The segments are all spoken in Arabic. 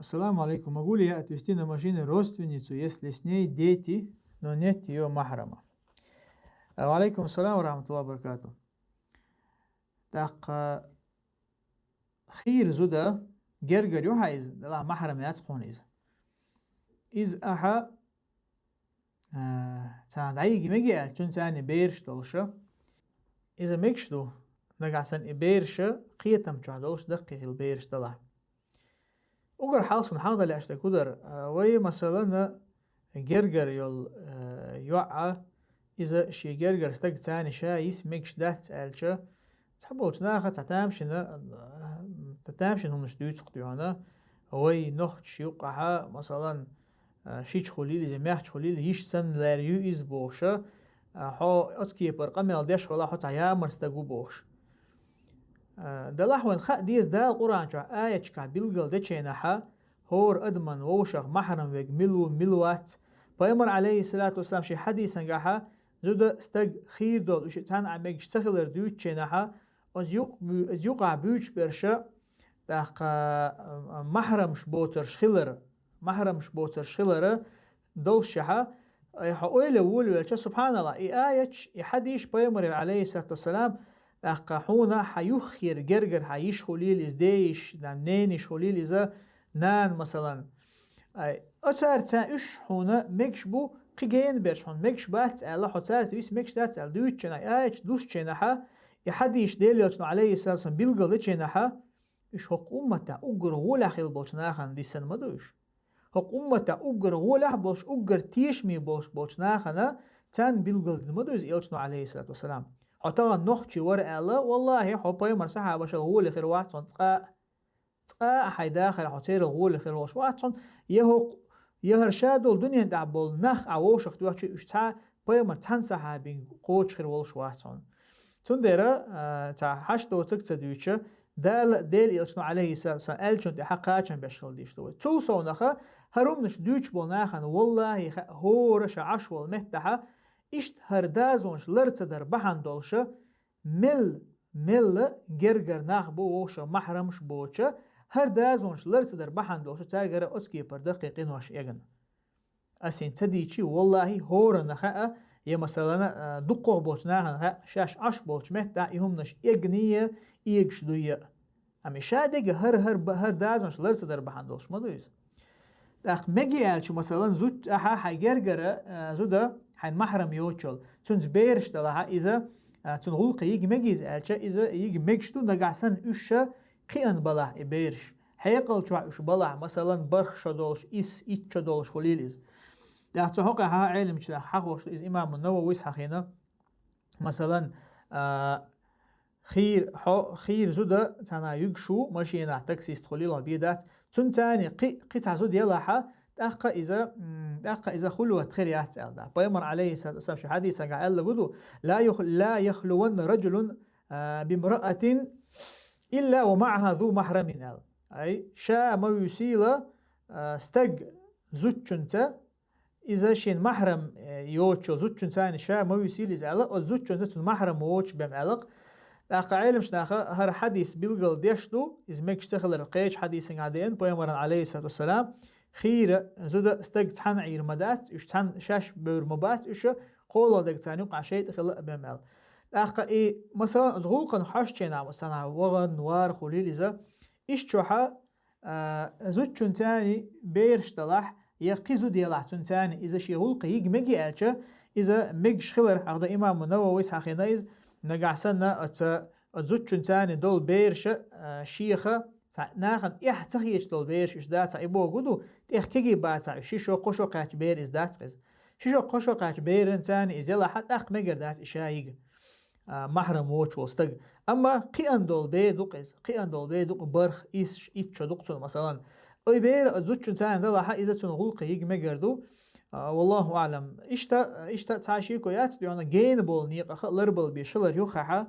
Ассаламу алейкум. Могу ли я отвезти на машине родственницу, если с ней дети, но нет ее махрама? Алейкум ассалам ва рахматуллахи ва баракату. Так, خير زودا جرجر يوحايز لا محرم ياسقونيز إز أحا تان عيجي مجي تون تاني بيرش دولشة إذا مكشدو نقعسن إبيرش قيتم تشعدولش دقيق البيرش دلا وقر حالسون حاضر اللي أشتا كودر وي مثلا جرجر يول يوعى إذا شي جرجر استق تاني شايس مكش دات ألشة تحبولش ناخد تتامشن هم نشدويت سقطيونا وي نوخ شيوقها مثلا شيش خليل زي ميح خليل يش سن لاريو إز بوشة حو أسكي برقم يالديش ولا حتى عيامر استقو بوش دلحوان خا ديز دال قرآن شو آية كا بيلغل ديشينها هور أدمن ووشغ محرم ويق ملوات بايمر عليه الصلاة والسلام شي حديثا قاها زود استق خير دول وشي تان عميق شتغلر دوت شينها از يوقع بيوش برشا داق محرم شبوتر شخلر دول شها يحقويل وول سبحان الله آية يحديش بايمر عليه الصلاة والسلام داق حونا حيخير جرجر حيش خليل ازديش نينش خليل إذا نان مثلا أتار تاش حونا مكشبو قيجين برش حون مكش بات الله حتار تبيس مكش دات دوت شنا آية دوش شناها يحديش ديليوتنا عليه الصلاة والسلام بيلغل ديشينها إش حق أمتا أقر غولا خيل بولشناخن ديسن مدوش حق أمتا أقر غولا بولش أقر تيشمي بولشناخن تان بيلغل مدوز إلشنا عليه الصلاة والسلام حتى نوخشي ورق الله والله حبايا مرسحة باش الغول خير واتسون تقا حيداخل حتير الغول خير واش واتسون يهرشادو الدنيا دعبول نخ عووش اختواتشي اشتا بايا مرتنسحة بين قوش خير والش واتسون تندرا تا حشتو تكتدويتش ديل إلشنا عليه السلام ألشن تحقاچن بشل ديشتوي تولسو نخا هرومنش دويتش بولناخن والله هورش عشوال مهتها إشت هردازونش لرتدر بحن دولش مل جرجر ناخ بو وش محرمش بوش هردازونش لرتدر بحن دولش تاجر أسكي پر دقيقين واش يجن أسين تديشي والله هور نخا يا مثلا دقوه بولش ناخن شاش عش بولش مهتا يهمنش يجنيه يجشدوية أمي شادق هر دازونش لرتدر بحن دولش ما دويز داخ مجي ألش مثلا زوج أحا حيجرجر زودا حين محرم يوتشل تونز بيرش دلها إذا تون غلق يجي مجيز ألش إذا يجي مجشتو نجعسن إيش قيان بلاه يبيرش حيقل شو إيش بلاه مثلا برخ شدولش إيش شدولش خليليز داخ تحقق ها علم كذا حقوش إذا إمام النووي حقينا مثلا خير زودا تانا يجشو ماشينا تكسيس خليل بيدات تون تاني قطع زود يلاحا دقة إذا خلوت خيريات ألدا بيمر عليه الصلاة والسلام شو حديث قال له لا يخلون رجل بامرأة إلا ومعها ذو محرم أي شا ما يسيل استق زوجنت إذا شين محرم يوتشو زوجنتاني شا ما يسيل إزعلق وزوجنت محرم ووتش بمعلق دقة علم شناخه هر حديث بيلقل ديشتو إذا ميكش تخلر قيش حديث قاعدين بيمر عليه الصلاة والسلام خير زودا استق تحن عير مدات إيش تحن شاش برمبات إيش قولا دق تاني وقع شيء تخلق بمعل دقة إيه مثلا زغوقا حاشتنا مثلا وغن نوار خليل إذا إيش تشوحا زود تاني بيرش طلح يقيزو ديالح تاني إذا شي غلق يج مجي ألشة إذا مجش خلر عقد إمام النووي حقينا إذ نقع سنة زود تاني دول بيرش شيخة ناخن تخيش دول بيرش إش دات إبوه قدو كيجي بات شيشو قشو قاش بير إز دات قز شيشو قشو قاش بير إنسان إز يلا حتى مجر دات إشايق محرم ووش وستق أما قيان دول بير قز قيان دول بير برخ إيش شدقتون مثلا أي بير زوج إنسان دلا حق إذا تنغلق يج مجر دو والله أعلم إشتا تعشيكو يات ديونا جين بول نيق أخ لربل بيشلر يوخها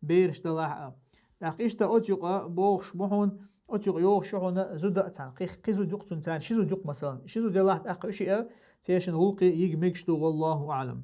بيرش دلا داق إشتا أتيق بوخش بوحون أتيق يوخ شحون زودا تان قيزو دقتون تان شيزو دق مثلا شيزو دلا حق إشياء تيشن غلق يج مجشتو والله أعلم.